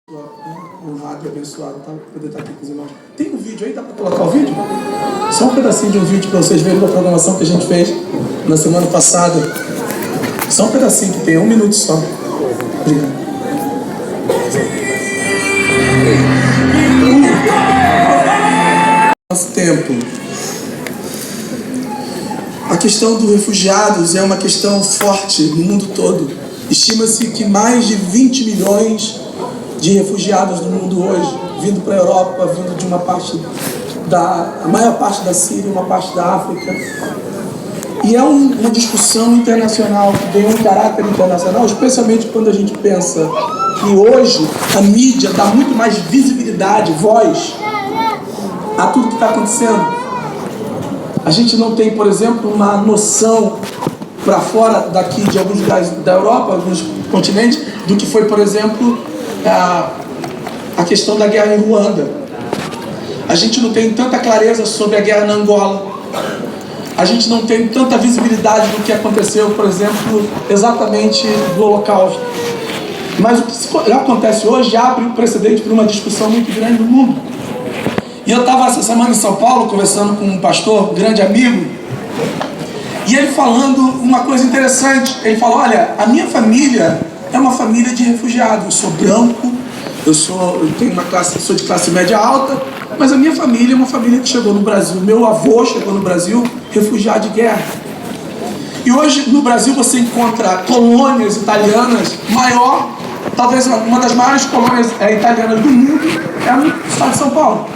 Honrado e abençoado, tá? Poder estar aqui com os irmãos. Tem um vídeo aí? Dá para colocar o vídeo? Só um pedacinho de um vídeo para vocês verem da programação que a gente fez na semana passada. Só um pedacinho que tem, 1 minuto só. Obrigado. Nosso tempo. A questão dos refugiados é uma questão forte no mundo todo. Estima-se que mais de 20 milhões de refugiados no mundo hoje, vindo para a Europa, vindo de uma parte a maior parte da Síria, uma parte da África. E é uma discussão internacional, que tem um caráter internacional, especialmente quando a gente pensa que hoje a mídia dá muito mais visibilidade, voz, a tudo que está acontecendo. A gente não tem, por exemplo, uma noção para fora daqui de alguns lugares da Europa, alguns continentes, do que foi, por exemplo, a questão da guerra em Ruanda. A gente não tem tanta clareza sobre a guerra na Angola. A gente não tem tanta visibilidade do que aconteceu, por exemplo, exatamente do Holocausto. Mas o que acontece hoje abre o precedente para uma discussão muito grande no mundo. E eu estava essa semana em São Paulo conversando com um pastor, um grande amigo, e ele falando uma coisa interessante. Ele falou: olha, a minha família é uma família de refugiados. Eu sou branco, eu tenho uma classe, sou de classe média alta, mas a minha família é uma família que chegou no Brasil. Meu avô chegou no Brasil refugiado de guerra. E hoje no Brasil você encontra colônias italianas maior, talvez uma das maiores colônias italianas do mundo é no estado de São Paulo.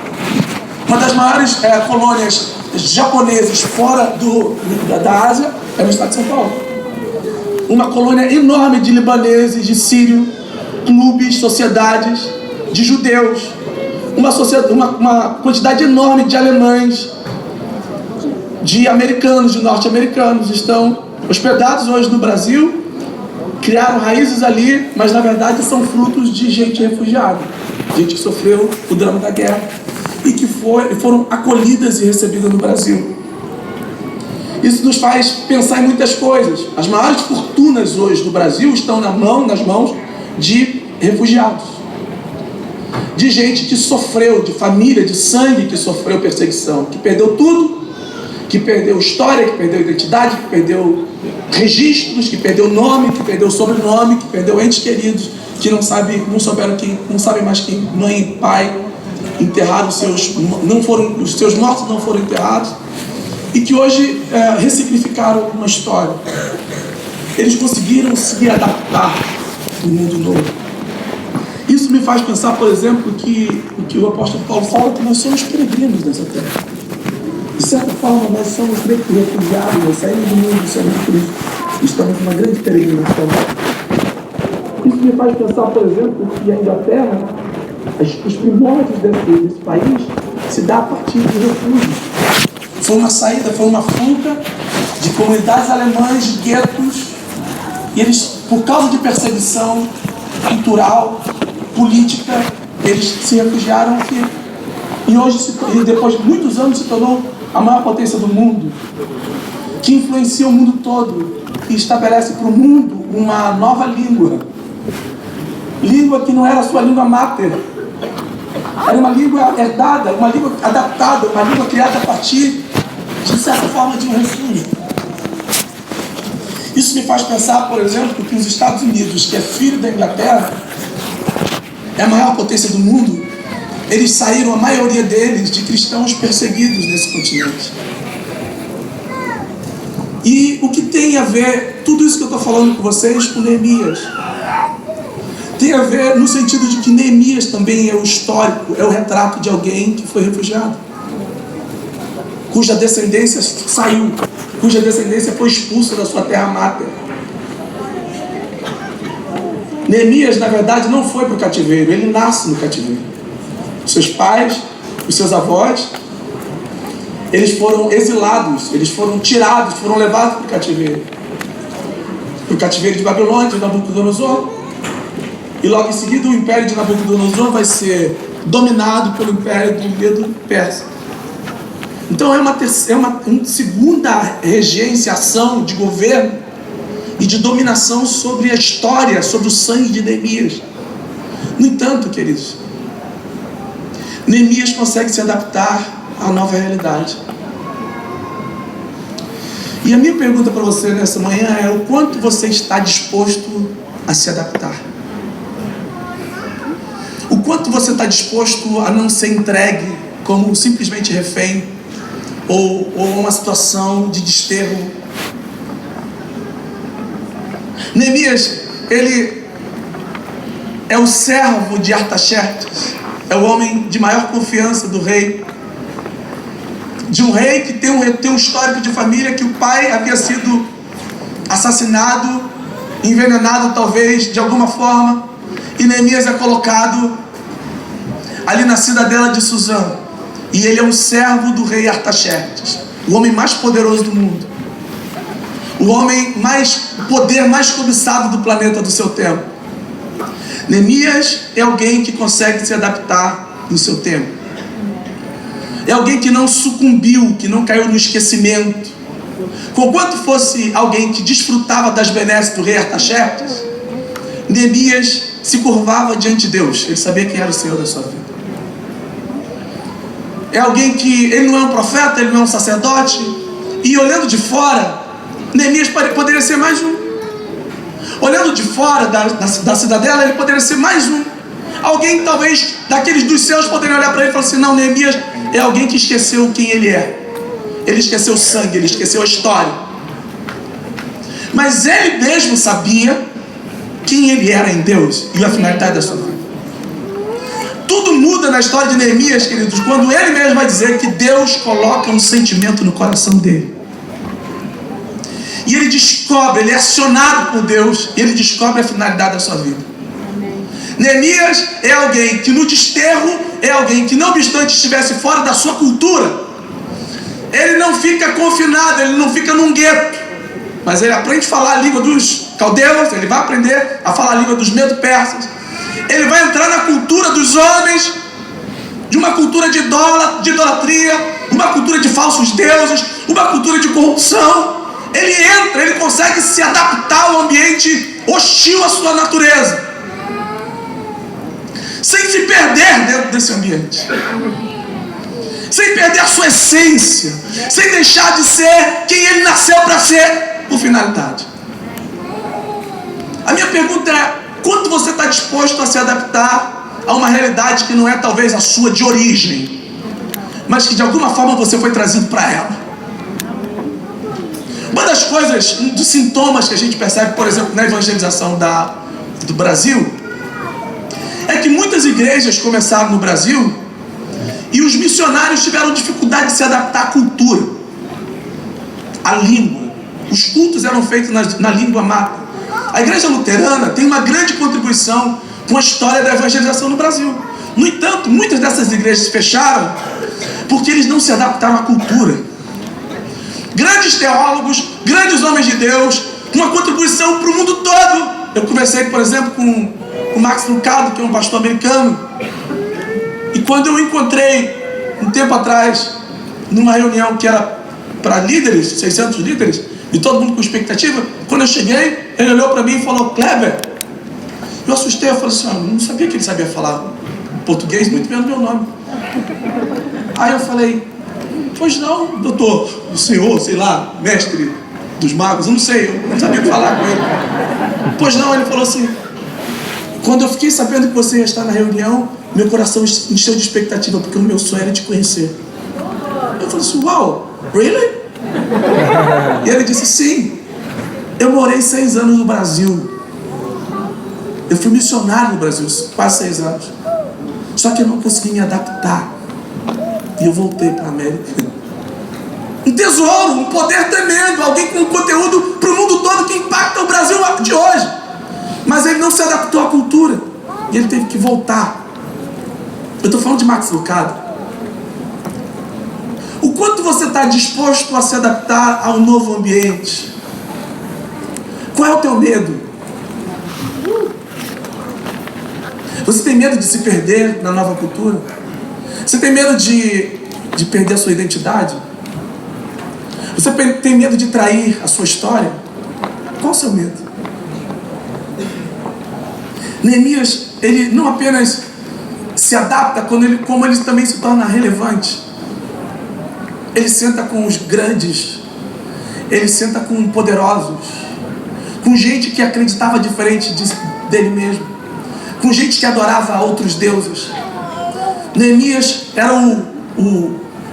Uma das maiores colônias japoneses fora da Ásia é no estado de São Paulo. Uma colônia enorme de libaneses, de sírios, clubes, sociedades, de judeus. Uma quantidade enorme de alemães, de americanos, de norte-americanos estão hospedados hoje no Brasil, criaram raízes ali, mas na verdade são frutos de gente refugiada, gente que sofreu o drama da guerra e que foram acolhidas e recebidas no Brasil. Isso nos faz pensar em muitas coisas. As maiores fortunas hoje do Brasil estão nas mãos de refugiados, de gente que sofreu, de família, de sangue que sofreu perseguição, que perdeu tudo, que perdeu história, que perdeu identidade, que perdeu registros, que perdeu nome, que perdeu sobrenome, que perdeu entes queridos, que não sabem mais quem mãe e pai enterraram os seus mortos não foram enterrados, e que hoje ressignificaram uma história. Eles conseguiram se adaptar no mundo novo. Isso me faz pensar, por exemplo, que o que o apóstolo Paulo fala, que nós somos peregrinos nessa terra. De certa forma, nós somos meio que refugiados, nós saímos do mundo do Senhor Cristo. Estamos numa grande peregrinação. Isso me faz pensar, por exemplo, que a Inglaterra, os primórdios desse país, se dá a partir do refúgio. Foi uma saída, foi uma fuga de comunidades alemãs, de guetos, e eles, por causa de perseguição cultural, política, eles se refugiaram aqui. E hoje, depois de muitos anos, se tornou a maior potência do mundo, que influencia o mundo todo, que estabelece para o mundo uma nova língua. Língua que não era a sua língua mater, era uma língua herdada, uma língua adaptada, uma língua criada a partir, de certa forma, de um refúgio. Isso me faz pensar, por exemplo, que os Estados Unidos, que é filho da Inglaterra, é a maior potência do mundo, eles saíram, a maioria deles, de cristãos perseguidos nesse continente. E o que tem a ver, tudo isso que eu estou falando com vocês, com Neemias? Tem a ver no sentido de que Neemias também é o histórico, é o retrato de alguém que foi refugiado, cuja descendência saiu, cuja descendência foi expulsa da sua terra mater. Neemias, na verdade, não foi para o cativeiro, ele nasce no cativeiro. Os seus pais, os seus avós, eles foram exilados, eles foram tirados, foram levados para o cativeiro de Babilônia, de Nabucodonosor. E logo em seguida o império de Nabucodonosor vai ser dominado pelo império do Medo Persa. Então é uma segunda regência, ação de governo e de dominação sobre a história, sobre o sangue de Neemias. No entanto, queridos, Neemias consegue se adaptar à nova realidade. E a minha pergunta para você nessa manhã é: o quanto você está disposto a se adaptar? O quanto você está disposto a não ser entregue como simplesmente refém ou uma situação de desterro? Neemias, ele é o servo de Artaxerxes, é o homem de maior confiança do rei, de um rei que tem um histórico de família, que o pai havia sido assassinado, envenenado talvez de alguma forma, e Neemias é colocado ali na cidadela de Suzã, e ele é um servo do rei Artaxerxes, o homem mais poderoso do mundo, o poder mais cobiçado do planeta do seu tempo. Neemias é alguém que consegue se adaptar no seu tempo. É alguém que não sucumbiu, que não caiu no esquecimento. Conquanto fosse alguém que desfrutava das benesses do rei Artaxerxes, Neemias se curvava diante de Deus. Ele sabia quem era o Senhor da sua vida. É alguém que, ele não é um profeta, ele não é um sacerdote, e olhando de fora, Neemias poderia ser mais um. Olhando de fora da cidadela, ele poderia ser mais um. Alguém talvez daqueles dos céus poderia olhar para ele e falar assim: não, Neemias é alguém que esqueceu quem ele é. Ele esqueceu o sangue, ele esqueceu a história. Mas ele mesmo sabia quem ele era em Deus e a finalidade da sua vida. Tudo muda na história de Neemias, queridos, quando ele mesmo vai dizer que Deus coloca um sentimento no coração dele. E ele descobre, ele é acionado por Deus, e ele descobre a finalidade da sua vida. Neemias é alguém que no desterro, é alguém que não obstante estivesse fora da sua cultura, ele não fica confinado, ele não fica num gueto, mas ele aprende a falar a língua dos caldeus, ele vai aprender a falar a língua dos medo-persas, ele vai entrar na cultura dos homens, de uma cultura de idolatria, uma cultura de falsos deuses, uma cultura de corrupção. Ele entra, ele consegue se adaptar ao ambiente hostil à sua natureza, sem se perder dentro desse ambiente, sem perder a sua essência, sem deixar de ser quem ele nasceu para ser por finalidade. A minha pergunta é: quanto você está disposto a se adaptar a uma realidade que não é talvez a sua de origem, mas que de alguma forma você foi trazido para ela? Uma das coisas, um dos sintomas que a gente percebe, por exemplo, na evangelização do Brasil, é que muitas igrejas começaram no Brasil e os missionários tiveram dificuldade de se adaptar à cultura, à língua. Os cultos eram feitos na língua mata. A igreja luterana tem uma grande contribuição com a história da evangelização no Brasil. No entanto, muitas dessas igrejas fecharam porque eles não se adaptaram à cultura. Grandes teólogos, grandes homens de Deus, uma contribuição para o mundo todo. Eu conversei, por exemplo, com o Max Lucado, que é um pastor americano, e quando eu encontrei um tempo atrás numa reunião que era para líderes, 600 líderes, e todo mundo com expectativa, quando eu cheguei, ele olhou para mim e falou: Kleber. Eu assustei, eu falei assim: eu não sabia que ele sabia falar português, muito menos meu nome. Aí eu falei: pois não, doutor, o senhor, sei lá, mestre dos magos, eu não sei, eu não sabia falar com ele. Pois não, ele falou assim: quando eu fiquei sabendo que você ia estar na reunião, meu coração encheu de expectativa, porque o meu sonho era te conhecer. Eu falei assim: uau, really? E ele disse: sim, eu morei 6 anos no Brasil. Eu fui missionário no Brasil, quase 6 anos. Só que eu não consegui me adaptar. E eu voltei para a América. Um tesouro, um poder tremendo, alguém com conteúdo para o mundo todo que impacta o Brasil de hoje. Mas ele não se adaptou à cultura e ele teve que voltar. Eu estou falando de Max Lucado. O quanto você está disposto a se adaptar ao novo ambiente? Qual é o teu medo? Você tem medo de se perder na nova cultura? Você tem medo de perder a sua identidade? Você tem medo de trair a sua história? Qual o seu medo? Neemias ele não apenas se adapta, como ele também se torna relevante. Ele senta com os grandes, ele senta com poderosos, com gente que acreditava diferente dele mesmo, com gente que adorava outros deuses. Neemias era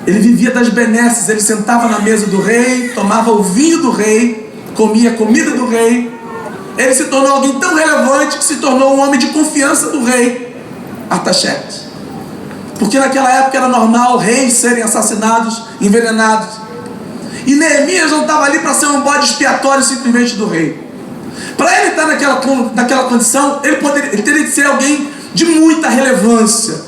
ele vivia das benesses, ele sentava na mesa do rei, tomava o vinho do rei, comia a comida do rei. Ele se tornou alguém tão relevante que se tornou um homem de confiança do rei Artaxerxes. Porque naquela época era normal reis serem assassinados, envenenados. E Neemias não estava ali para ser um bode expiatório simplesmente do rei. Para ele estar naquela condição, ele teria de ser alguém de muita relevância,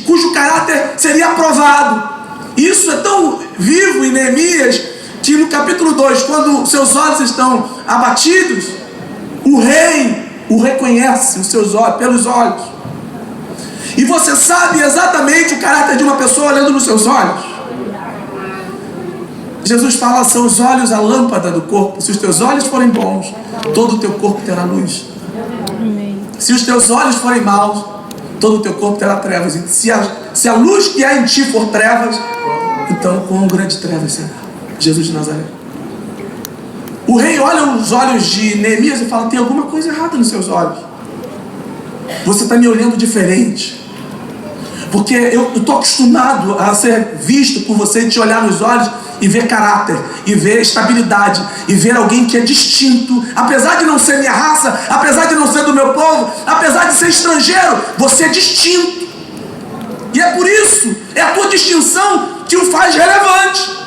cujo caráter seria aprovado. Isso é tão vivo em Neemias que no capítulo 2, quando seus olhos estão abatidos, o rei o reconhece pelos olhos. E você sabe exatamente o caráter de uma pessoa olhando nos seus olhos. Jesus fala: são os olhos a lâmpada do corpo. Se os teus olhos forem bons, todo o teu corpo terá luz. Se os teus olhos forem maus, todo o teu corpo terá trevas. E se a luz que há em ti for trevas, então quão grande trevas será? Jesus de Nazaré. O rei olha nos olhos de Neemias e fala: tem alguma coisa errada nos seus olhos. Você está me olhando diferente. Porque eu estou acostumado a ser visto por você, te olhar nos olhos e ver caráter, e ver estabilidade, e ver alguém que é distinto. Apesar de não ser minha raça, apesar de não ser do meu povo, apesar de ser estrangeiro, você é distinto. E é por isso, é a tua distinção que o faz relevante.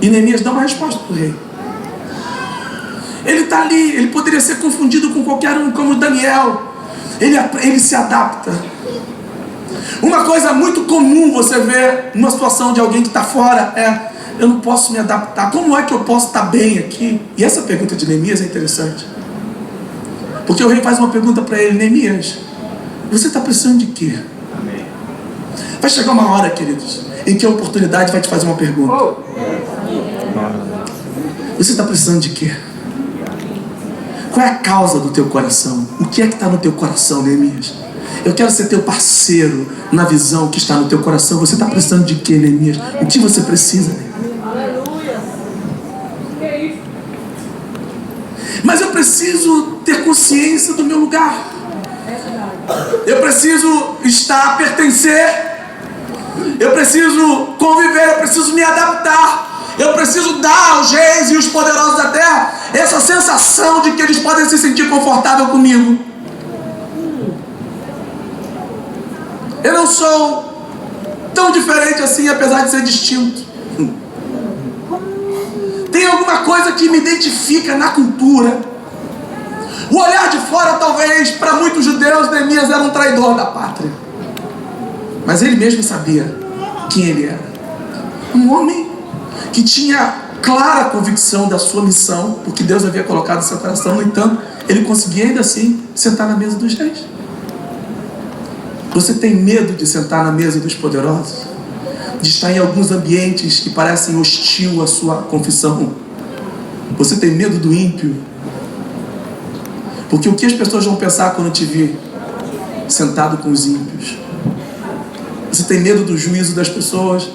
E Neemias dá uma resposta para o rei. Ele está ali, ele poderia ser confundido com qualquer um, como Daniel. Ele se adapta. Uma coisa muito comum você ver numa situação de alguém que está fora é: eu não posso me adaptar. Como é que eu posso estar bem aqui? E essa pergunta de Neemias é interessante, porque o rei faz uma pergunta para ele: Neemias, você está precisando de quê? Vai chegar uma hora, queridos, em que a oportunidade vai te fazer uma pergunta. Você está precisando de quê? Qual é a causa do teu coração? O que é que está no teu coração, Neemias? Eu quero ser teu parceiro na visão que está no teu coração. Você está precisando de quê, Neemias? O que você precisa, Neemias? Mas eu preciso ter consciência do meu lugar. Eu preciso pertencer. Eu preciso conviver. Eu preciso me adaptar. Eu preciso dar aos reis e os poderosos da terra essa sensação de que eles podem se sentir confortável comigo. Eu não sou tão diferente assim, apesar de ser distinto. Tem alguma coisa que me identifica na cultura. O olhar de fora, talvez, para muitos judeus, Neemias era um traidor da pátria. Mas ele mesmo sabia quem ele era. Um homem que tinha clara convicção da sua missão, porque Deus havia colocado no seu coração. No entanto, ele conseguia ainda assim sentar na mesa dos reis. Você tem medo de sentar na mesa dos poderosos? De estar em alguns ambientes que parecem hostil à sua confissão? Você tem medo do ímpio? Porque o que as pessoas vão pensar quando te vir sentado com os ímpios? Você tem medo do juízo das pessoas?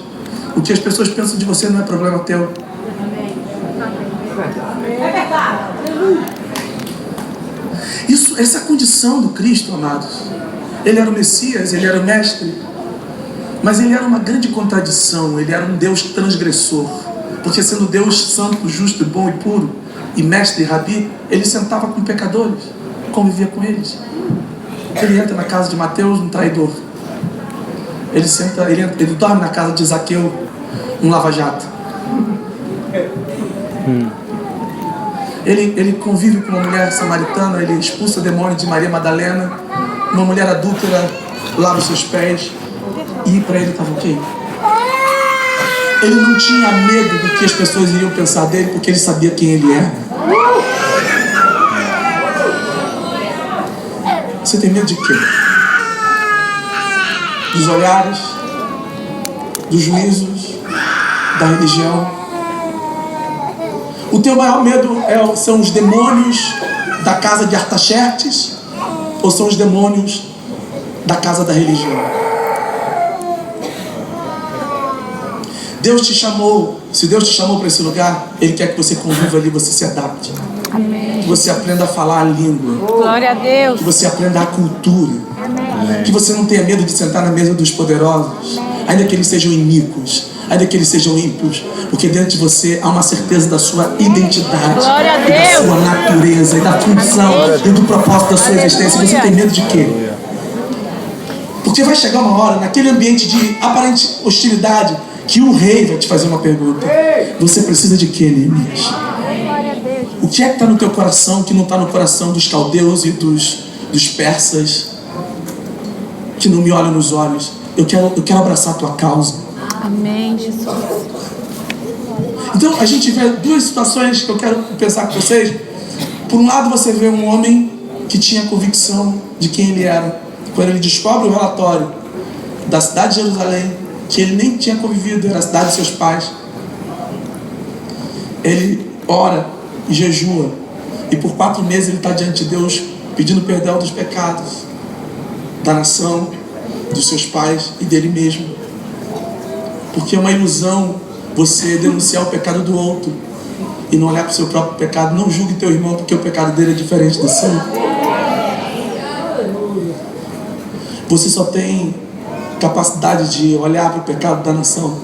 O que as pessoas pensam de você não é problema teu. Essa é a condição do Cristo, amados. Ele era o Messias, ele era o Mestre, mas ele era uma grande contradição. Ele era um Deus transgressor, porque sendo Deus santo, justo, bom e puro, e Mestre e Rabi, ele sentava com pecadores, convivia com eles. Ele entra na casa de Mateus, um traidor. Ele dorme na casa de Zaqueu, um lava-jato. Ele convive com uma mulher samaritana, ele expulsa demônio de Maria Madalena. Uma mulher adúltera lava os seus pés. E para ele estava ok. Ele não tinha medo do que as pessoas iriam pensar dele, porque ele sabia quem ele era. Você tem medo de quê? Dos olhares, dos juízos, da religião. O teu maior medo são os demônios da casa de Artaxerxes ou são os demônios da casa da religião? Deus te chamou. Se Deus te chamou para esse lugar, Ele quer que você conviva ali, você se adapte. Amém. Que você aprenda a falar a língua. Glória a Deus. Que você aprenda a cultura. Amém. Que você não tenha medo de sentar na mesa dos poderosos, ainda que eles sejam iníquos, ainda que eles sejam ímpios, porque dentro de você há uma certeza da sua identidade, Glória a e da Deus. sua natureza, e da função, Amém. e do propósito da sua Aleluia. existência. Você tem medo de quê? Porque vai chegar uma hora, naquele ambiente de aparente hostilidade, que o rei vai te fazer uma pergunta. Você precisa de quê, Neemias? Glória a Deus. O que é que está no teu coração que não está no coração dos caldeus e dos persas, que não me olham nos olhos? Eu quero abraçar a tua causa. Amém, Jesus. Então a gente vê duas situações que eu quero pensar com vocês. Por um lado, você vê um homem que tinha convicção de quem ele era. Quando ele descobre o relatório da cidade de Jerusalém, que ele nem tinha convivido, era a cidade de seus pais, ele ora e jejua, e por 4 meses ele está diante de Deus pedindo perdão dos pecados da nação, dos seus pais e dele mesmo. Porque é uma ilusão você denunciar o pecado do outro e não olhar para o seu próprio pecado. Não julgue teu irmão porque o pecado dele é diferente do seu. Você só tem capacidade de olhar para o pecado da nação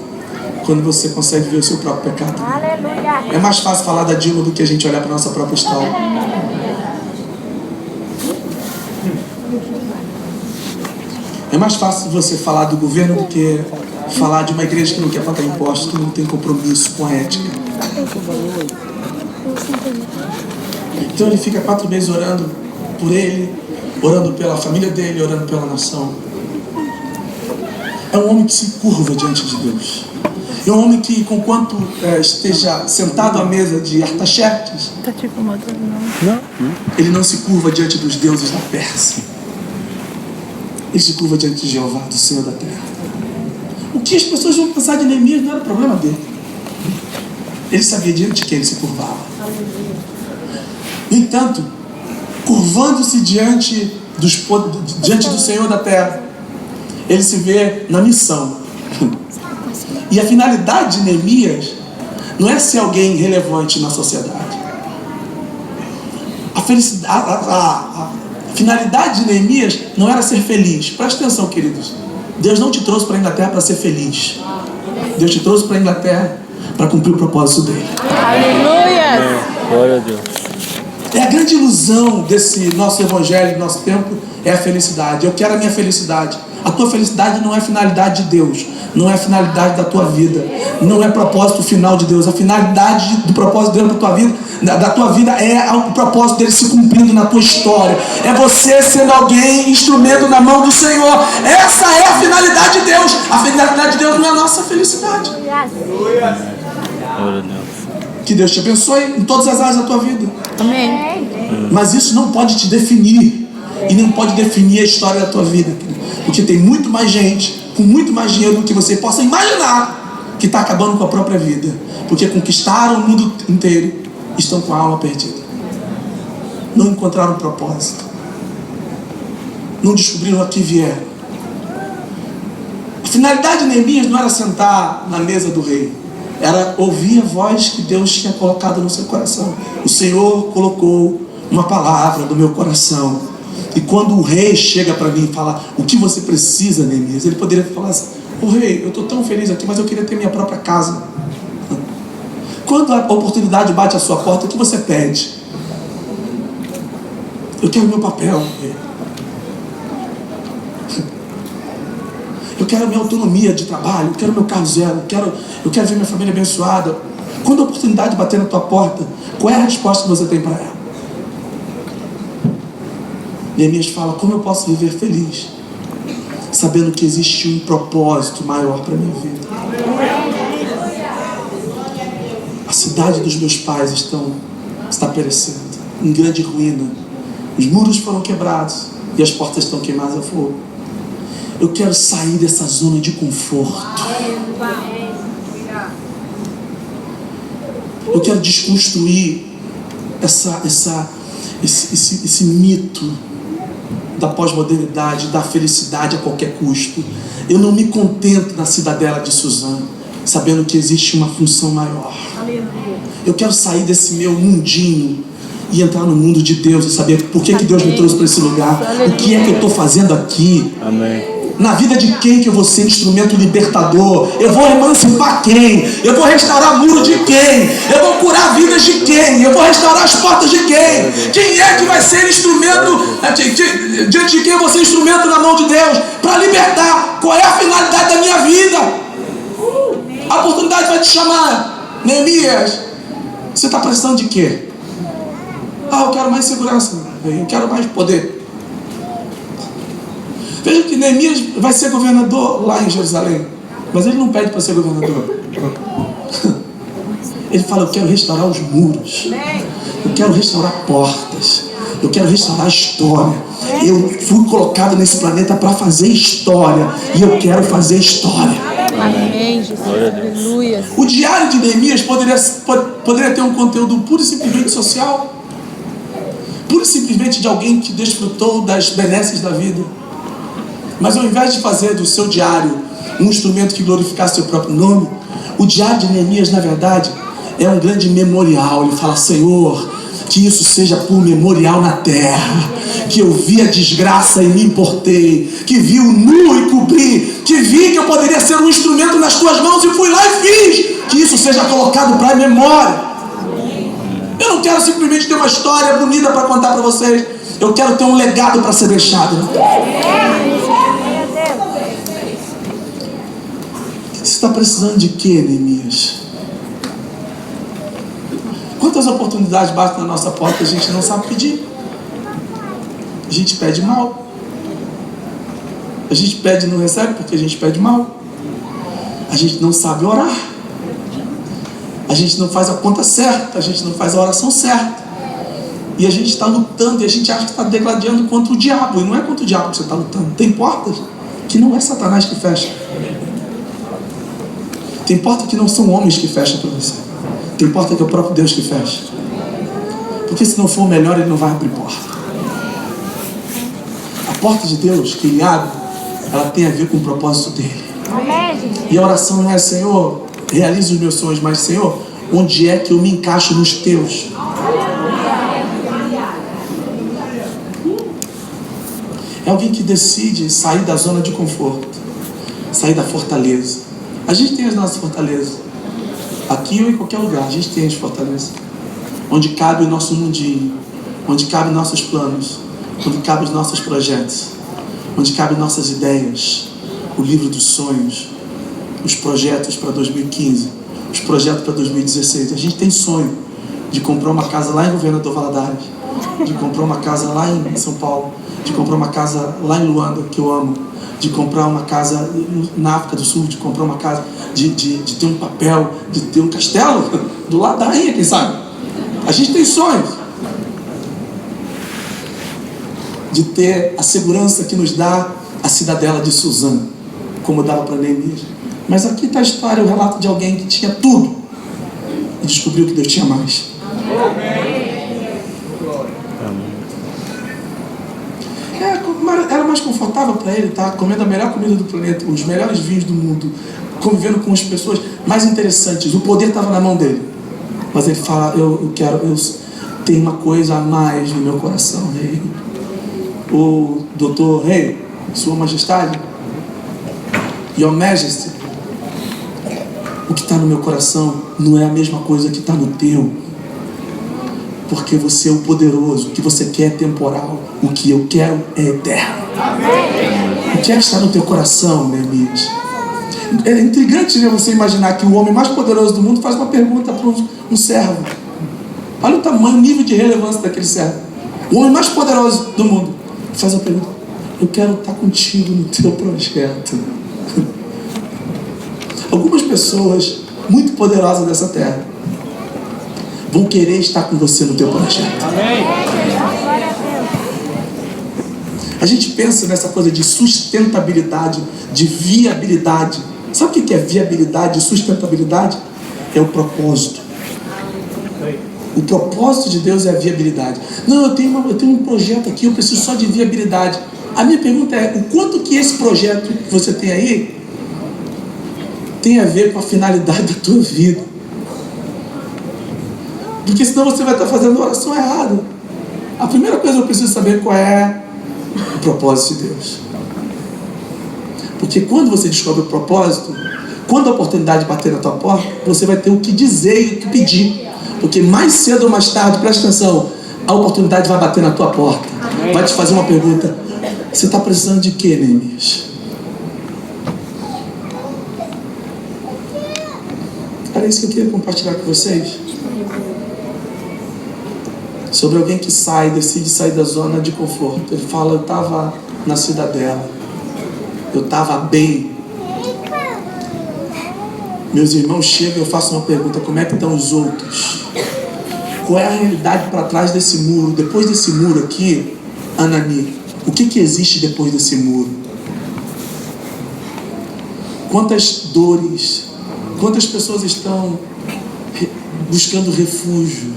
quando você consegue ver o seu próprio pecado. Aleluia. É mais fácil falar da Dilma do que a gente olhar para a nossa própria história. É mais fácil você falar do governo do que falar de uma igreja que não quer pagar impostos, que não tem compromisso com a ética. Então ele fica 4 meses orando por ele, orando pela família dele, orando pela nação. É um homem que se curva diante de Deus. É um homem que, conquanto esteja sentado à mesa de Artaxerxes, Tá te incomodando, não? ele não se curva diante dos deuses da Pérsia. Ele se curva diante de Jeová, do Senhor da terra. O que as pessoas vão pensar de Neemias não era problema dele. Ele sabia diante de quem ele se curvava. No entanto, curvando-se diante do Senhor da terra, ele se vê na missão. E a finalidade de Neemias não é ser alguém relevante na sociedade. A finalidade de Neemias não era ser feliz. Presta atenção, queridos. Deus não te trouxe para a Inglaterra para ser feliz. Deus te trouxe para a Inglaterra para cumprir o propósito dele. Aleluia. Glória a Deus. É a grande ilusão desse nosso evangelho, do nosso tempo, é a felicidade. Eu quero a minha felicidade. A tua felicidade não é finalidade de Deus, não é finalidade da tua vida, não é propósito final de Deus. A finalidade do propósito de Deus da tua vida é o propósito dele se cumprindo na tua história. É você sendo alguém, instrumento na mão do Senhor. Essa é a finalidade de Deus. A finalidade de Deus não é a nossa felicidade. Glória a Deus. Que Deus te abençoe em todas as áreas da tua vida. Amém. Mas isso não pode te definir. E nem pode definir a história da tua vida. Porque tem muito mais gente com muito mais dinheiro do que você possa imaginar que está acabando com a própria vida. Porque conquistaram o mundo inteiro, estão com a alma perdida. Não encontraram propósito. Não descobriram a que vieram. A finalidade de Neemias não era sentar na mesa do rei. Era ouvir a voz que Deus tinha colocado no seu coração. O Senhor colocou uma palavra no meu coração. E quando o rei chega para mim e fala: o que você precisa, Neemias? Ele poderia falar assim: ô rei, eu estou tão feliz aqui, mas eu queria ter minha própria casa. Quando a oportunidade bate à sua porta, o que você pede? Eu quero meu papel, rei. Eu quero a minha autonomia de trabalho, eu quero meu carro zero, eu quero ver minha família abençoada. Quando a oportunidade bater na tua porta, qual é a resposta que você tem para ela? Neemias fala: como eu posso viver feliz, sabendo que existe um propósito maior para a minha vida? A cidade dos meus pais está perecendo, em grande ruína. Os muros foram quebrados e as portas estão queimadas a fogo. Eu quero sair dessa zona de conforto. Eu quero desconstruir esse mito da pós-modernidade, da felicidade a qualquer custo. Eu não me contento na cidadela de Suzano, sabendo que existe uma função maior. Eu quero sair desse meu mundinho e entrar no mundo de Deus e saber por que Deus me trouxe para esse lugar. O que é que eu estou fazendo aqui? Amém. Na vida de quem que eu vou ser instrumento libertador? Eu vou emancipar quem? Eu vou restaurar muro de quem? Eu vou curar vidas de quem? Eu vou restaurar as portas de quem? Quem é que vai ser instrumento, diante de quem eu vou ser instrumento na mão de Deus para libertar? Qual é a finalidade da minha vida? A oportunidade vai te chamar. Neemias, você está precisando de quê? Eu quero mais segurança, eu quero mais poder. Veja que Neemias vai ser governador lá em Jerusalém, mas ele não pede para ser governador. Ele fala: eu quero restaurar os muros, eu quero restaurar portas, eu quero restaurar a história. Eu fui colocado nesse planeta para fazer história, e eu quero fazer história. Amém, Jesus. Aleluia. O diário de Neemias poderia ter um conteúdo puro e simplesmente social, puro e simplesmente de alguém que desfrutou das benesses da vida. Mas ao invés de fazer do seu diário um instrumento que glorificasse seu próprio nome, o diário de Neemias, na verdade, é um grande memorial. Ele fala: Senhor, que isso seja por memorial na terra, que eu vi a desgraça e me importei, que vi o nu e cobri, que vi que eu poderia ser um instrumento nas tuas mãos e fui lá e fiz, que isso seja colocado para a memória. Eu não quero simplesmente ter uma história bonita para contar para vocês, eu quero ter um legado para ser deixado. Você está precisando de quê, Neemias? Quantas oportunidades batem na nossa porta e a gente não sabe pedir? A gente pede mal. A gente pede e não recebe porque a gente pede mal. A gente não sabe orar. A gente não faz a conta certa. A gente não faz a oração certa. E a gente está lutando e a gente acha que está degladiando contra o diabo. E não é contra o diabo que você está lutando. Tem portas que não é Satanás que fecha. Tem porta que não são homens que fecham para você. Tem porta que é o próprio Deus que fecha. Porque se não for o melhor, Ele não vai abrir porta. A porta de Deus que Ele abre, ela tem a ver com o propósito dEle. E a oração não é: Senhor, realize os meus sonhos, mas Senhor, onde é que eu me encaixo nos teus? É alguém que decide sair da zona de conforto, sair da fortaleza. A gente tem as nossas fortalezas. Aqui ou em qualquer lugar, a gente tem as fortalezas. Onde cabe o nosso mundinho, onde cabe nossos planos, onde cabe os nossos projetos, onde cabe nossas ideias, o livro dos sonhos, os projetos para 2015, os projetos para 2016. A gente tem sonho de comprar uma casa lá em Governador Valadares, de comprar uma casa lá em São Paulo, de comprar uma casa lá em Luanda, que eu amo, de comprar uma casa na África do Sul, de comprar uma casa, de ter um papel, de ter um castelo do lado da rainha, quem sabe? A gente tem sonhos de ter a segurança que nos dá a cidadela de Suzano, como dava para Neemias. Mas aqui está a história, o relato de alguém que tinha tudo e descobriu que Deus tinha mais. Era mais confortável para ele estar comendo a melhor comida do planeta, os melhores vinhos do mundo, convivendo com as pessoas mais interessantes. O poder estava na mão dele. Mas ele fala: eu tenho uma coisa a mais no meu coração, rei. O doutor rei, Sua Majestade, Your Majesty, o que está no meu coração não é a mesma coisa que está no teu. Porque você é o poderoso, o que você quer é temporal, o que eu quero é eterno. O que é que está no teu coração, Neemias? É intrigante, né, você imaginar que o homem mais poderoso do mundo faz uma pergunta para um servo. Olha o tamanho, o nível de relevância daquele servo. O homem mais poderoso do mundo faz uma pergunta: eu quero estar contigo no teu projeto. Algumas pessoas muito poderosas dessa terra vão querer estar com você no teu projeto. Amém. A gente pensa nessa coisa de sustentabilidade, de viabilidade. Sabe o que é viabilidade e sustentabilidade? É o propósito. O propósito de Deus é a viabilidade. Não, eu tenho um projeto aqui, eu preciso só de viabilidade. A minha pergunta é, o quanto que esse projeto que você tem aí tem a ver com a finalidade da tua vida? Porque senão você vai estar fazendo a oração errada. A primeira coisa eu preciso saber qual é o propósito de Deus. Porque quando você descobre o propósito, quando a oportunidade bater na tua porta, você vai ter o que dizer e o que pedir. Porque mais cedo ou mais tarde, presta atenção, a oportunidade vai bater na tua porta. Vai te fazer uma pergunta: você está precisando de quê, Neemias? Era isso que eu queria compartilhar com vocês. Sobre alguém que decide sair da zona de conforto. Ele fala: eu estava na cidadela, eu estava bem. Meus irmãos chegam e eu faço uma pergunta: como é que estão os outros? Qual é a realidade para trás desse muro? Depois desse muro aqui, Anani, o que existe depois desse muro? Quantas dores, quantas pessoas estão buscando refúgio?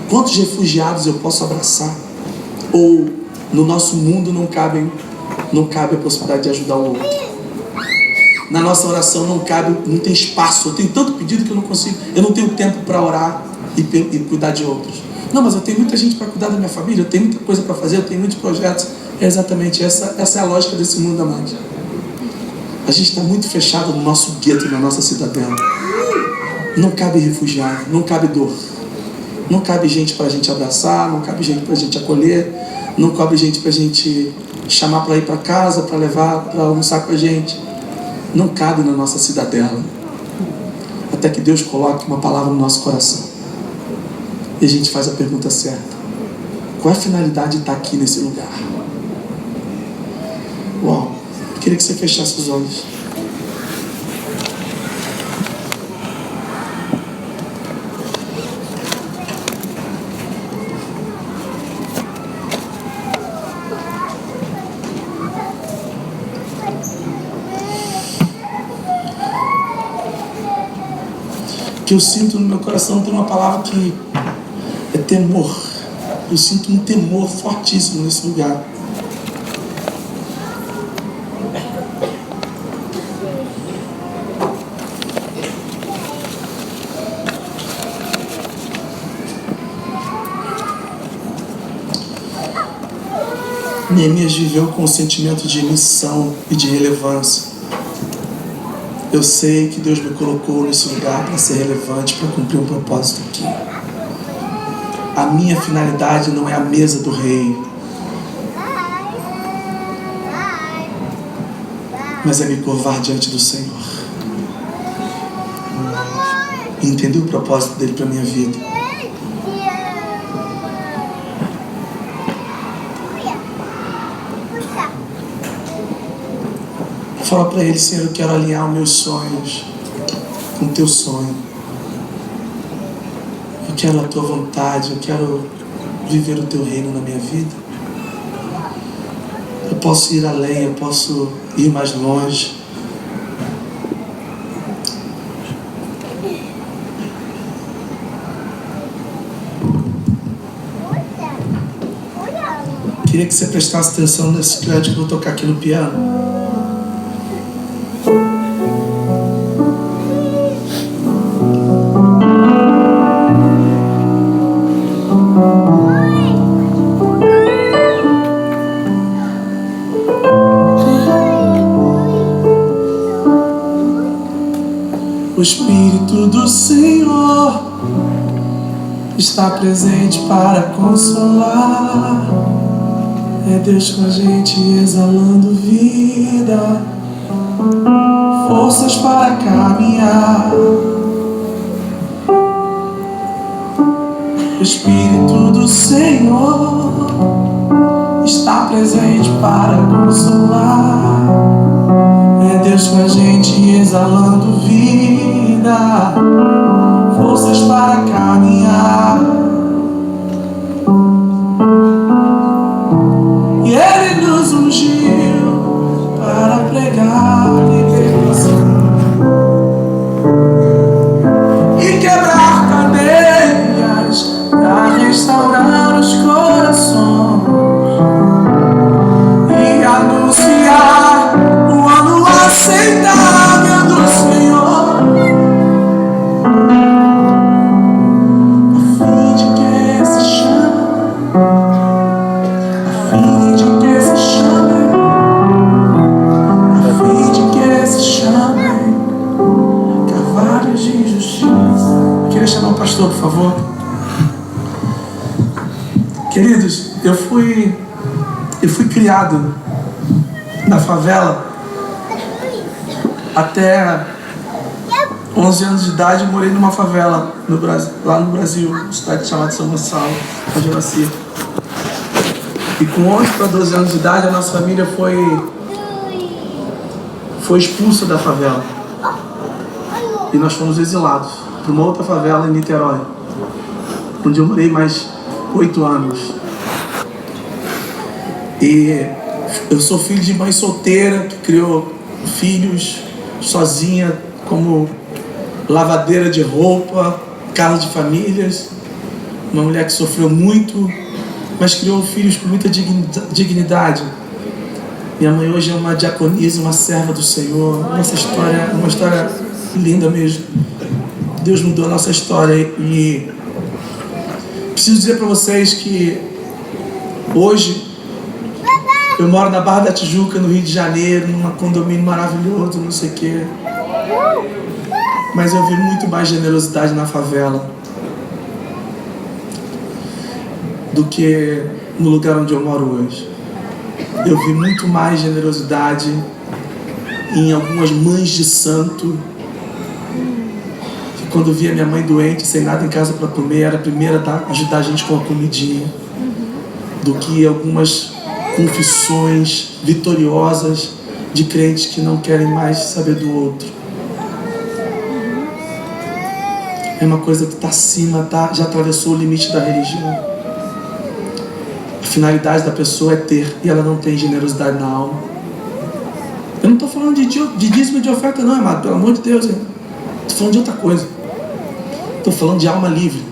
Quantos refugiados eu posso abraçar? Ou no nosso mundo não cabe a possibilidade de ajudar o outro? Na nossa oração não tem espaço. Eu tenho tanto pedido que eu não tenho tempo para orar e cuidar de outros. Não, mas eu tenho muita gente para cuidar da minha família, eu tenho muita coisa para fazer, eu tenho muitos projetos. É exatamente essa é a lógica desse mundo, amados. A gente está muito fechado no nosso gueto, na nossa cidadela. Não cabe refugiado, não cabe dor. Não cabe gente para a gente abraçar, não cabe gente para a gente acolher, não cabe gente para a gente chamar para ir para casa, para levar, para almoçar com a gente. Não cabe na nossa cidadela. Até que Deus coloque uma palavra no nosso coração. E a gente faz a pergunta certa: qual é a finalidade de estar aqui nesse lugar? Uau, eu queria que você fechasse os olhos. Que eu sinto no meu coração tem uma palavra que é temor. Eu sinto um temor fortíssimo nesse lugar. Neemias viveu com um sentimento de missão e de relevância. Eu sei que Deus me colocou nesse lugar para ser relevante, para cumprir um propósito aqui. A minha finalidade não é a mesa do rei, mas é me curvar diante do Senhor e entender o propósito dele para a minha vida. Fala para ele: Senhor, eu quero alinhar os meus sonhos com o teu sonho. Eu quero a tua vontade, eu quero viver o teu reino na minha vida. Eu posso ir além, eu posso ir mais longe. Queria que você prestasse atenção nesse crédito que eu vou tocar aqui no piano. O Espírito do Senhor está presente para consolar. É Deus com a gente exalando vida, forças para caminhar. O Espírito do Senhor está presente para consolar. É Deus com a gente exalando vida, forças para caminhar. E Ele nos ungiu para pregar libertação e quebrar cadeias, criado na favela. Até 11 anos de idade, eu morei numa favela no Brasil, lá no Brasil, uma cidade chamada São Gonçalo, onde eu nasci. E com 11 para 12 anos de idade, a nossa família foi expulsa da favela. E nós fomos exilados para uma outra favela em Niterói, onde eu morei mais 8 anos. E eu sou filho de mãe solteira, que criou filhos sozinha, como lavadeira de roupa, casa de famílias. Uma mulher que sofreu muito, mas criou filhos com muita dignidade. Minha mãe hoje é uma diaconisa, uma serva do Senhor. Nossa história é uma história linda mesmo. Deus mudou a nossa história. E preciso dizer para vocês que hoje eu moro na Barra da Tijuca, no Rio de Janeiro, num condomínio maravilhoso, não sei o quê. Mas eu vi muito mais generosidade na favela do que no lugar onde eu moro hoje. Eu vi muito mais generosidade em algumas mães de santo, que quando via minha mãe doente, sem nada em casa para comer, era a primeira a ajudar a gente com a comidinha, do que algumas confissões vitoriosas de crentes que não querem mais saber do outro. É uma coisa que está acima, já atravessou o limite da religião. A finalidade da pessoa é ter, e ela não tem generosidade na alma. Eu não estou falando de dízimo e de oferta não, amado, pelo amor de Deus. Estou falando de outra coisa. Estou falando de alma livre,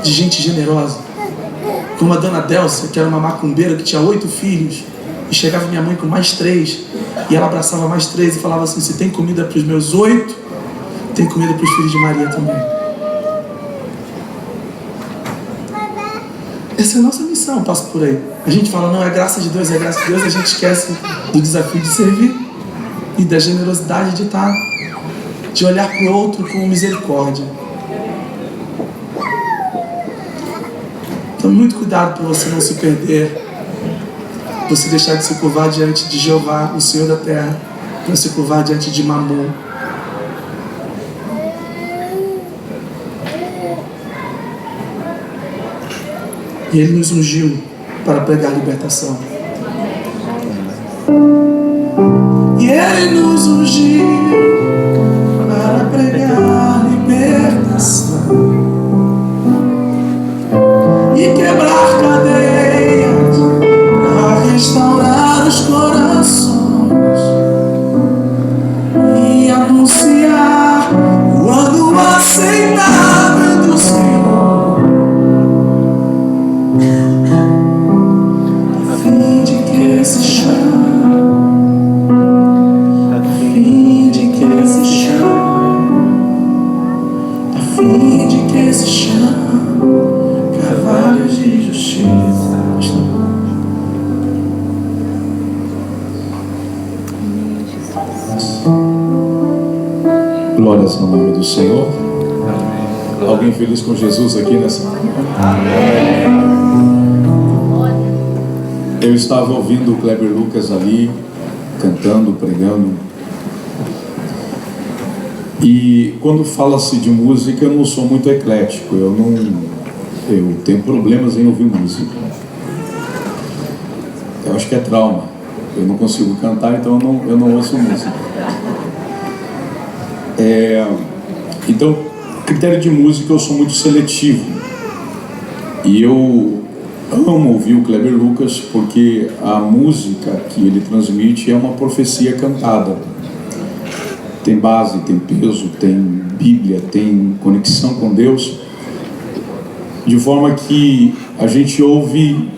de gente generosa. Como a dona Delcia, que era uma macumbeira que tinha 8 filhos, e chegava minha mãe com mais 3, e ela abraçava mais 3 e falava assim: se tem comida para os meus 8, tem comida para os filhos de Maria também. Essa é a nossa missão, passa por aí. A gente fala, não, é graça de Deus, é graça de Deus. A gente esquece do desafio de servir e da generosidade de olhar para o outro com misericórdia. Então, muito cuidado para você não se perder, você deixar de se curvar diante de Jeová, o Senhor da terra, para se curvar diante de Mamon. E Ele nos ungiu para pregar libertação. E Ele nos ungiu para pregar libertação e quebrar cadeias, para restaurar os corações e anunciar o ano aceitável do Senhor. Glórias no nome do Senhor. Amém. Alguém feliz com Jesus aqui nessa manhã? Eu estava ouvindo o Kleber Lucas ali, cantando, pregando. E quando fala-se de música, eu não sou muito eclético. Eu tenho problemas em ouvir música. Eu acho que é trauma. Eu não consigo cantar, então eu não ouço música. Então, critério de música, eu sou muito seletivo. E eu amo ouvir o Kleber Lucas, porque a música que ele transmite é uma profecia cantada. Tem base, tem peso, tem Bíblia, tem conexão com Deus, de forma que a gente ouve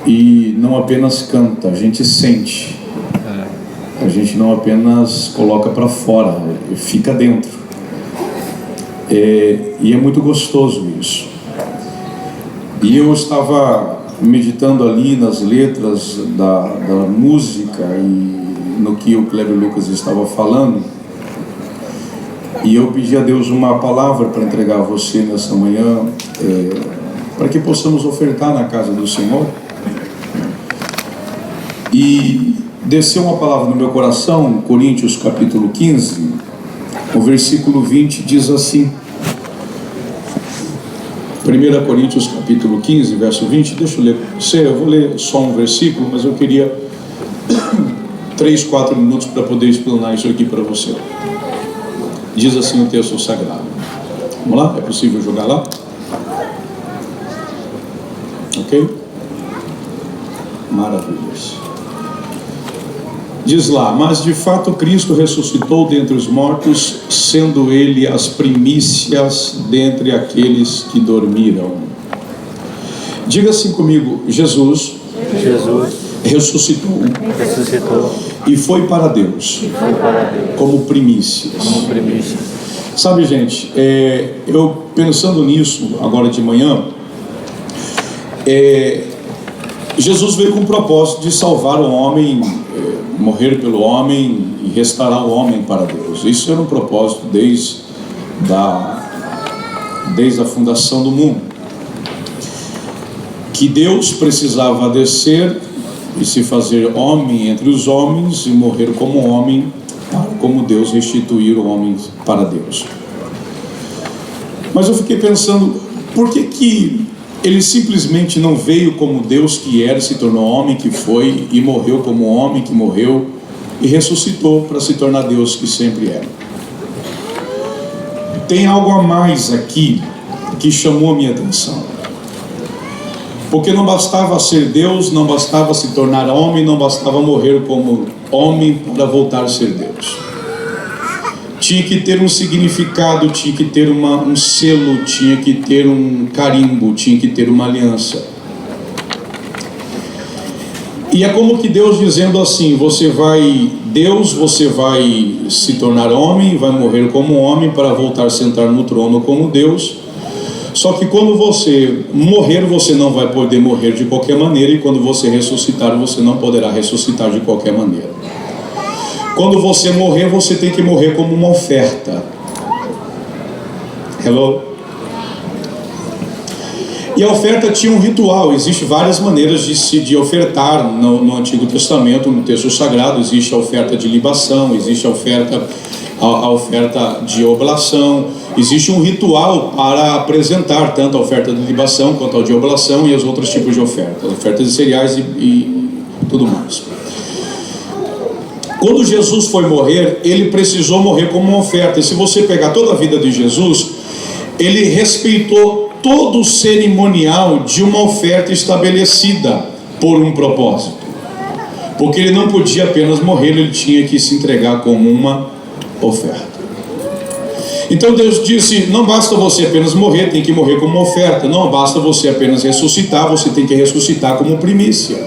e não apenas canta, a gente sente. A gente não apenas coloca para fora, fica dentro. E é muito gostoso isso. E eu estava meditando ali nas letras da música e no que o Kleber Lucas estava falando. E eu pedi a Deus uma palavra para entregar a você nessa manhã, para que possamos ofertar na casa do Senhor. E desceu uma palavra no meu coração, Coríntios capítulo 15, o versículo 20 diz assim, 1 Coríntios capítulo 15, verso 20, deixa eu ler para você, eu vou ler só um versículo, mas eu queria 3, 4 minutos para poder explanar isso aqui para você. Diz assim o texto sagrado. Vamos lá? É possível jogar lá? Ok? Maravilhas. Diz lá, mas de fato Cristo ressuscitou dentre os mortos, sendo Ele as primícias dentre aqueles que dormiram. Diga assim comigo, Jesus ressuscitou e foi para Deus, como primícias. Sabe, gente, eu pensando nisso agora de manhã, Jesus veio com o propósito de salvar o homem, morrer pelo homem e restaurar o homem para Deus. Isso era um propósito desde a fundação do mundo. Que Deus precisava descer e se fazer homem entre os homens e morrer como homem, para como Deus restituir o homem para Deus. Mas eu fiquei pensando, por que Ele simplesmente não veio como Deus que era, se tornou homem que foi, e morreu como homem que morreu, e ressuscitou para se tornar Deus que sempre era? Tem algo a mais aqui que chamou a minha atenção. Porque não bastava ser Deus, não bastava se tornar homem, não bastava morrer como homem para voltar a ser Deus. Tinha que ter um significado, tinha que ter um selo, tinha que ter um carimbo, tinha que ter uma aliança. E é como que Deus dizendo assim, você vai se tornar homem, vai morrer como homem para voltar a sentar no trono como Deus. Só que quando você morrer, você não vai poder morrer de qualquer maneira, e quando você ressuscitar, você não poderá ressuscitar de qualquer maneira. Quando você morrer, você tem que morrer como uma oferta. Hello? E a oferta tinha um ritual. Existem várias maneiras de ofertar no Antigo Testamento, no texto sagrado. Existe a oferta de libação, existe a oferta de oblação. Existe um ritual para apresentar tanto a oferta de libação quanto a de oblação e os outros tipos de ofertas, ofertas de cereais e tudo mais. Quando Jesus foi morrer, ele precisou morrer como uma oferta. E se você pegar toda a vida de Jesus, ele respeitou todo o cerimonial de uma oferta estabelecida por um propósito. Porque ele não podia apenas morrer, ele tinha que se entregar como uma oferta. Então Deus disse, não basta você apenas morrer, tem que morrer como uma oferta. Não basta você apenas ressuscitar, você tem que ressuscitar como primícia.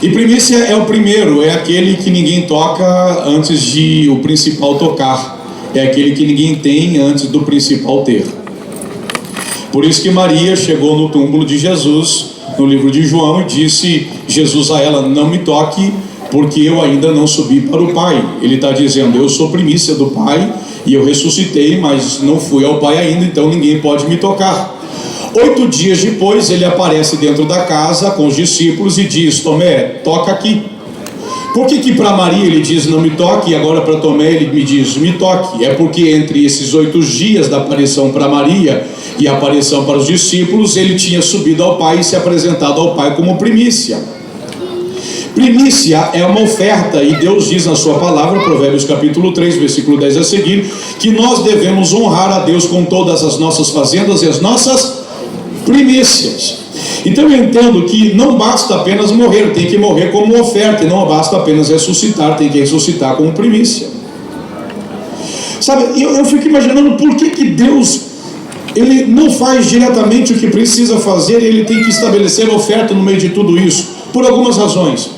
E primícia é o primeiro, é aquele que ninguém toca antes de o principal tocar. É aquele que ninguém tem antes do principal ter. Por isso que Maria chegou no túmulo de Jesus, no livro de João, e disse Jesus a ela, não me toque, porque eu ainda não subi para o Pai. Ele está dizendo, eu sou primícia do Pai, e eu ressuscitei, mas não fui ao Pai ainda, então ninguém pode me tocar. 8 dias depois, ele aparece dentro da casa com os discípulos e diz, Tomé, toca aqui. Por que para Maria ele diz, não me toque, e agora para Tomé ele me diz, me toque? É porque entre esses 8 dias da aparição para Maria e a aparição para os discípulos, ele tinha subido ao Pai e se apresentado ao Pai como primícia. Primícia é uma oferta, e Deus diz na sua palavra, Provérbios capítulo 3, versículo 10 a seguir, que nós devemos honrar a Deus com todas as nossas fazendas e as nossas primícias. Então eu entendo que não basta apenas morrer, tem que morrer como oferta, e não basta apenas ressuscitar, tem que ressuscitar como primícia. Sabe, eu fico imaginando por que Deus, ele não faz diretamente o que precisa fazer, ele tem que estabelecer oferta no meio de tudo isso, por algumas razões.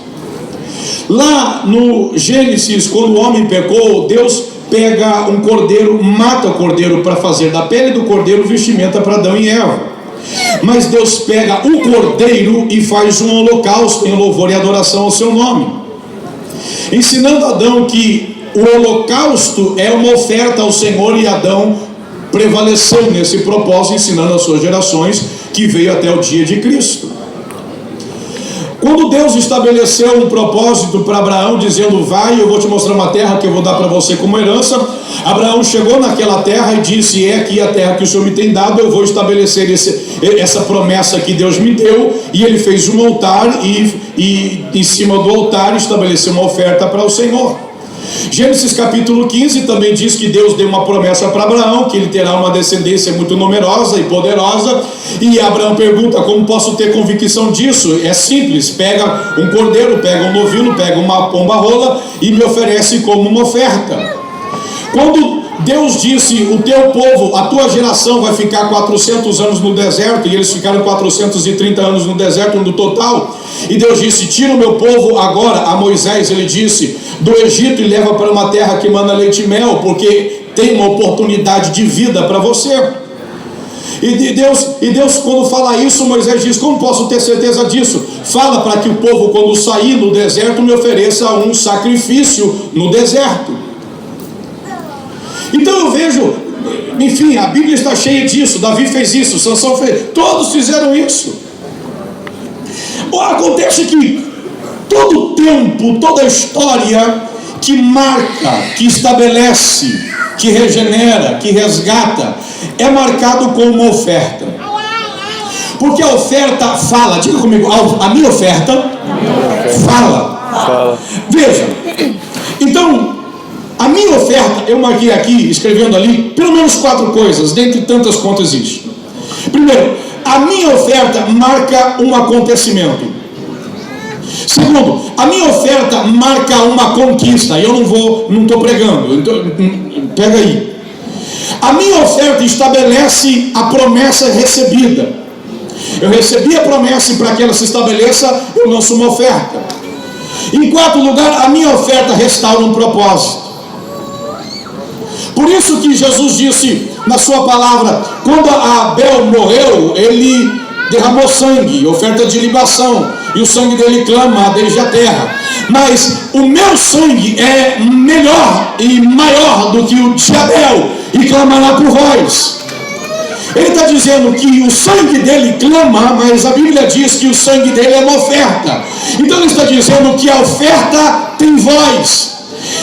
Lá no Gênesis, quando o homem pecou, Deus pega um cordeiro, mata o cordeiro para fazer da pele do cordeiro vestimenta para Adão e Eva. Mas Deus pega o cordeiro e faz um holocausto em louvor e adoração ao seu nome, ensinando Adão que o holocausto é uma oferta ao Senhor, e Adão prevaleceu nesse propósito, ensinando às suas gerações, que veio até o dia de Cristo. Quando Deus estabeleceu um propósito para Abraão, dizendo: vai, eu vou te mostrar uma terra que eu vou dar para você como herança, Abraão chegou naquela terra e disse: é aqui a terra que o Senhor me tem dado, eu vou estabelecer essa promessa que Deus me deu. E ele fez um altar e em cima do altar estabeleceu uma oferta para o Senhor. Gênesis capítulo 15 também diz que Deus deu uma promessa para Abraão, que ele terá uma descendência muito numerosa e poderosa. E Abraão pergunta: como posso ter convicção disso? É simples: pega um cordeiro, pega um novilo, pega uma pomba rola e me oferece como uma oferta. Quando Deus disse: o teu povo, a tua geração vai ficar 400 anos no deserto, e eles ficaram 430 anos no deserto no total, e Deus disse: tira o meu povo agora. A Moisés ele disse: do Egito, e leva para uma terra que manda leite e mel, porque tem uma oportunidade de vida para você. E Deus quando fala isso, Moisés diz: como posso ter certeza disso? Fala para que o povo, quando sair no deserto, me ofereça um sacrifício no deserto. Então eu vejo, enfim, a Bíblia está cheia disso. Davi fez isso, Sansão fez, todos fizeram isso. Acontece que todo tempo, toda história que marca, que estabelece, que regenera, que resgata, é marcado com uma oferta. Porque a oferta fala, diga comigo, a minha oferta fala. Veja, então, a minha oferta, eu marquei aqui, escrevendo ali, pelo menos 4 coisas, dentre tantas quanto existe. Primeiro, a minha oferta marca um acontecimento. Segundo, a minha oferta marca uma conquista. E eu não estou pregando, pega aí. A minha oferta estabelece a promessa recebida. Eu recebi a promessa, e para que ela se estabeleça, eu lanço uma oferta. Em quarto lugar, a minha oferta restaura um propósito. Por isso que Jesus disse na sua palavra: quando Abel morreu, ele derramou sangue, oferta de libação, e o sangue dele clama desde a terra. Mas o meu sangue é melhor e maior do que o de Abel, e clamará por vós. Ele está dizendo que o sangue dele clama, mas a Bíblia diz que o sangue dele é uma oferta. Então ele está dizendo que a oferta tem voz.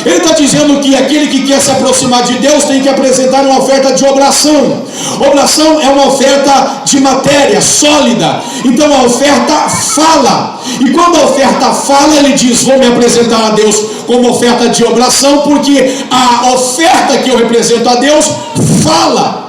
Ele está dizendo que aquele que quer se aproximar de Deus tem que apresentar uma oferta de oblação. Oblação é uma oferta de matéria sólida. Então a oferta fala. E quando a oferta fala, ele diz: vou me apresentar a Deus como oferta de oblação, porque a oferta que eu represento a Deus fala.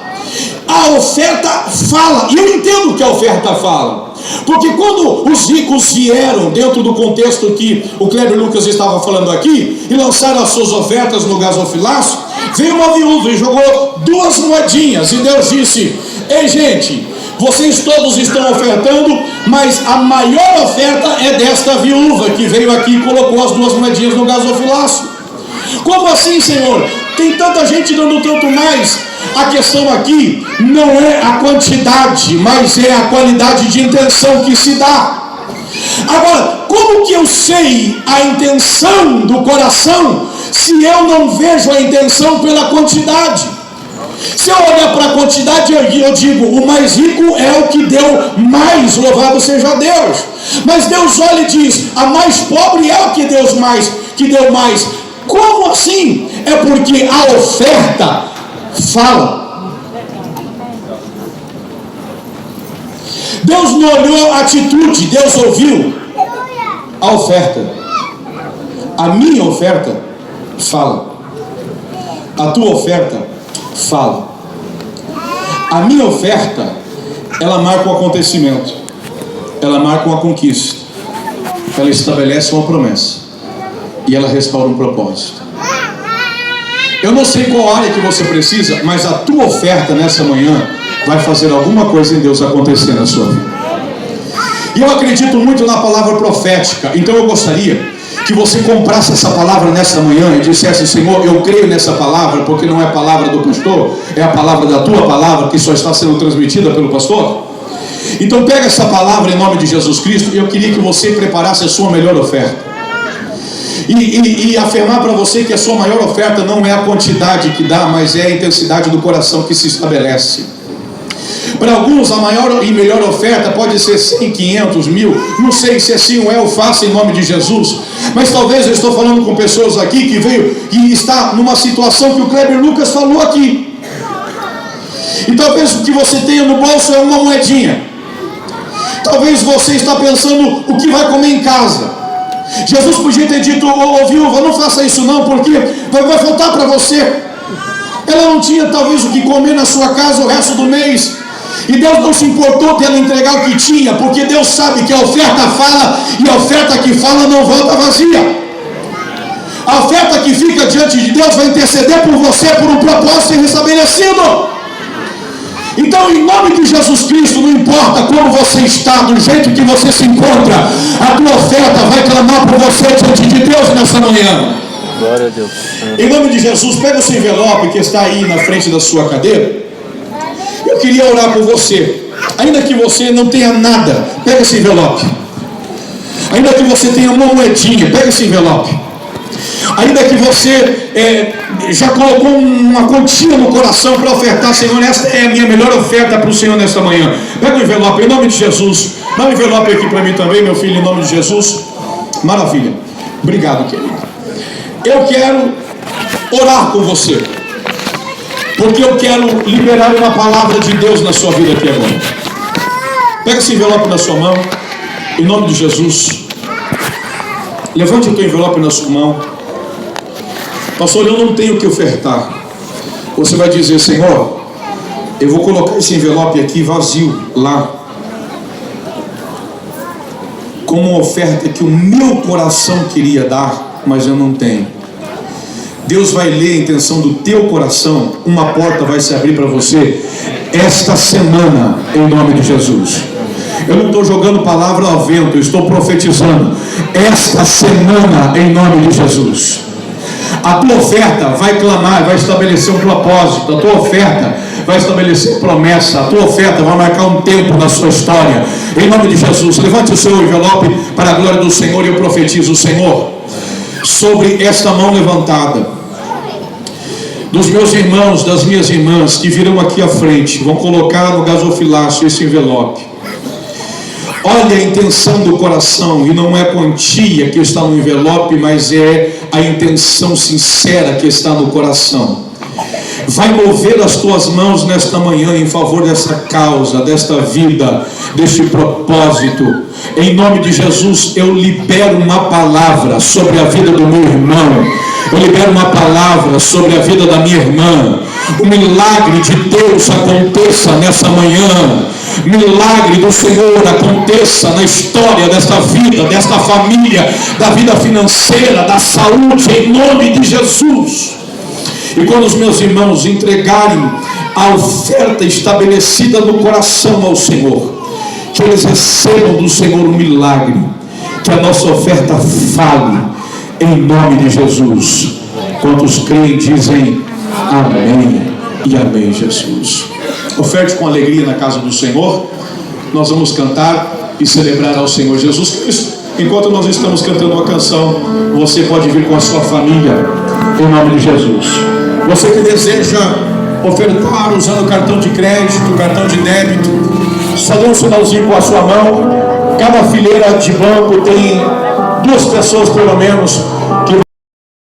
A oferta fala. E eu entendo que a oferta fala, porque quando os ricos vieram, dentro do contexto que o Kleber Lucas estava falando aqui, e lançaram as suas ofertas no gasofilaço, veio uma viúva e jogou 2 moedinhas, e Deus disse: ei gente, vocês todos estão ofertando, mas a maior oferta é desta viúva que veio aqui e colocou as 2 moedinhas no gasofilaço. Como assim, Senhor? Tem tanta gente dando tanto mais. A questão aqui não é a quantidade, mas é a qualidade de intenção que se dá. Agora, como que eu sei a intenção do coração se eu não vejo a intenção pela quantidade? Se eu olhar para a quantidade, eu digo: o mais rico é o que deu mais, louvado seja Deus. Mas Deus olha e diz: a mais pobre é o que deu mais. Como assim? É porque a oferta fala. Deus não olhou a atitude, Deus ouviu a oferta. A minha oferta fala. A tua oferta fala. A minha oferta, ela marca um acontecimento, ela marca uma conquista, ela estabelece uma promessa e ela restaura um propósito. Eu não sei qual área que você precisa, mas a tua oferta nessa manhã vai fazer alguma coisa em Deus acontecer na sua vida. E eu acredito muito na palavra profética. Então eu gostaria que você comprasse essa palavra nessa manhã e dissesse: Senhor, eu creio nessa palavra, porque não é a palavra do pastor, é a palavra da tua palavra, que só está sendo transmitida pelo pastor. Então pega essa palavra em nome de Jesus Cristo, e eu queria que você preparasse a sua melhor oferta. E afirmar para você que a sua maior oferta não é a quantidade que dá, mas é a intensidade do coração que se estabelece. Para alguns a maior e melhor oferta pode ser 100, 500, 1000. Não sei se assim ou é, eu faço em nome de Jesus. Mas talvez eu estou falando com pessoas aqui que veio e está numa situação que o Kleber Lucas falou aqui. E talvez o que você tenha no bolso é uma moedinha. Talvez você está pensando o que vai comer em casa. Jesus podia ter dito: ô viúva, não faça isso não, porque vai faltar para você. Ela não tinha talvez o que comer na sua casa o resto do mês. E Deus não se importou de ela entregar o que tinha, porque Deus sabe que a oferta fala, e a oferta que fala não volta vazia. A oferta que fica diante de Deus vai interceder por você, por um propósito restabelecido. Então, em nome de Jesus Cristo, não importa como você está, do jeito que você se encontra, a tua oferta vai clamar por você diante de Deus nessa manhã. Glória a Deus. Em nome de Jesus, pega o seu envelope que está aí na frente da sua cadeira. Eu queria orar por você. Ainda que você não tenha nada, pega esse envelope. Ainda que você tenha uma moedinha, pega esse envelope. Ainda que você já colocou uma quantia no coração para ofertar: Senhor, esta é a minha melhor oferta para o Senhor nesta manhã. Pega o envelope, em nome de Jesus. Dá um envelope aqui para mim também, meu filho, em nome de Jesus. Maravilha. Obrigado, querido. Eu quero orar com você, porque eu quero liberar uma palavra de Deus na sua vida aqui agora. Pega esse envelope na sua mão, em nome de Jesus. Levante o teu envelope na sua mão. Pastor, eu não tenho o que ofertar. Você vai dizer: Senhor, eu vou colocar esse envelope aqui vazio lá, como uma oferta que o meu coração queria dar, mas eu não tenho. Deus vai ler a intenção do teu coração. Uma porta vai se abrir para você esta semana, em nome de Jesus. Eu não estou jogando palavra ao vento, eu estou profetizando. Esta semana, em nome de Jesus, a tua oferta vai clamar, vai estabelecer um propósito. A tua oferta vai estabelecer promessa. A tua oferta vai marcar um tempo na sua história. Em nome de Jesus, levante o seu envelope para a glória do Senhor. E eu profetizo: Senhor, sobre esta mão levantada, dos meus irmãos, das minhas irmãs que virão aqui à frente, vão colocar no gasofilácio esse envelope. Olha a intenção do coração, e não é quantia que está no envelope, mas é a intenção sincera que está no coração. Vai mover as tuas mãos nesta manhã em favor dessa causa, desta vida, deste propósito. Em nome de Jesus, eu libero uma palavra sobre a vida do meu irmão. Eu libero uma palavra sobre a vida da minha irmã. O milagre de Deus aconteça nessa manhã. Milagre do Senhor aconteça na história desta vida, desta família, da vida financeira, da saúde, em nome de Jesus. E quando os meus irmãos entregarem a oferta estabelecida no coração ao Senhor, que eles recebam do Senhor um milagre, que a nossa oferta fale, em nome de Jesus. Quantos creem dizem amém e amém, Jesus. Oferte com alegria na casa do Senhor. Nós vamos cantar e celebrar ao Senhor Jesus Cristo. Enquanto nós estamos cantando uma canção, você pode vir com a sua família, em nome de Jesus. Você que deseja ofertar usando cartão de crédito, cartão de débito, só dê um sinalzinho com a sua mão. Cada fileira de banco tem 2 pessoas pelo menos